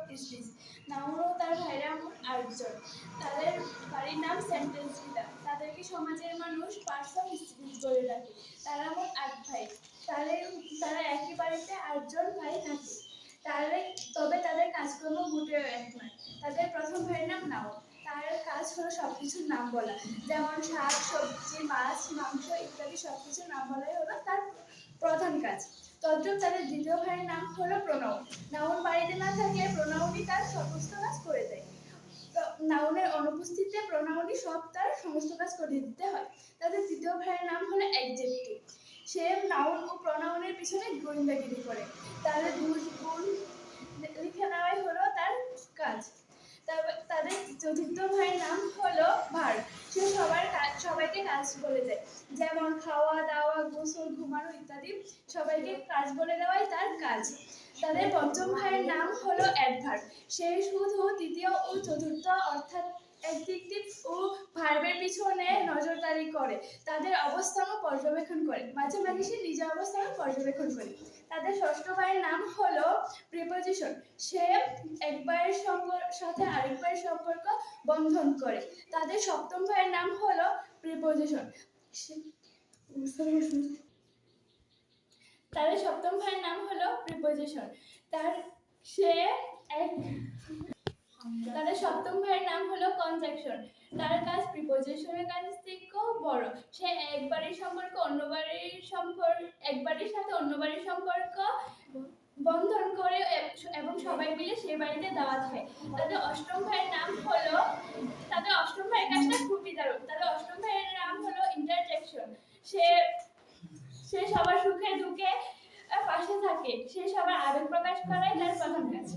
Speech. Noun ও তার ভাইরা মোট 8 জন। তাদের বাড়ির নাম সেন্টেন্স ভিলা। তাদেরকে সমাজের মানুষ পার্টস অফ স্পিচ বলে ডাকে। তারা মোট 8 ভাই। তারা একই বাড়িতে 8 জন ভাই থাকে। তবে তাদের কাজকর্ম মোটেও এক নয়। তাদের প্রথম ভাইয়ের নাম নাউন। তার কাজ হলো সবকিছুর নাম বলা, যেমন শাক, সবজি, মাছ, মাংস ইত্যাদি সবকিছুর নাম বলাই হলো তার প্রধান কাজ। তদ্রুপ তাদের দ্বিতীয় ভাইয়ের নাম হলো প্রোনাউন। নাউন বাড়িতে না থাকলে প্রোনাউনই তার সমস্ত কাজ করে দেয়। নাউনের অনুপস্থিতিতে প্রোনাউনই তার সমস্ত কাজ করে দিতে হয়। তাদের তৃতীয় ভাইয়ের নাম হলো অ্যাডজেক্টিভ। সে নাউন ও প্রোনাউনের পিছনে গোয়েন্দাগিরি করে। তাদের গুণ লিখে নেওয়াই হলো তার কাজ। তাদের চতুর্থ ভাইয়ের নাম হলো ভার্ব। সে সবাইকে কাজ বলে দেয়, যেমন খাওয়া দাওয়া, গোসল, ঘুমানো ইত্যাদি সবাইকে কাজ বলে দেওয়াই তার কাজ। তাদের পঞ্চম ভাইয়ের নাম হলো অ্যাডভার্ব। সে শুধু তৃতীয় ও চতুর্থ অর্থাৎ অ্যাডজেক্টিভ ও ভার্বের পিছনে নজরদারি করে, তাদের অবস্থানও পর্যবেক্ষণ করে, মাঝে মাঝে সে নিজের অবস্থানও পর্যবেক্ষণ করে। তাদের ষষ্ঠ ভাইয়ের নাম হলো প্রিপোজিশন। সে একবারের সাথে আরেকবারের সম্পর্ক বন্ধন করে। তাদের সপ্তম ভাইয়ের নাম হলো প্রিপোজিশন। তাদের সপ্তম ভাইয়ের নাম হলো প্রিপোজিশন। তাদের সপ্তম ভাইয়ের নাম হলো কনজাংশন। তার কাজ প্রিপোজিশনের কাজ থেকেও বড়। সে একবারের সাথে অন্য বাড়ির সম্পর্ক বন্ধন করে এবং সবাই মিলে সেই বাড়িতে দাওয়াত হয়। তাদের অষ্টম ভাইয়ের কাজটা খুবই দারুণ। তাদের অষ্টম ভাইয়ের নাম হলো ইন্টারজেকশন। সে সবার সুখে দুঃখে পাশে থাকে। সে সবার আবেগ প্রকাশ করাই তার প্রধান কাজ।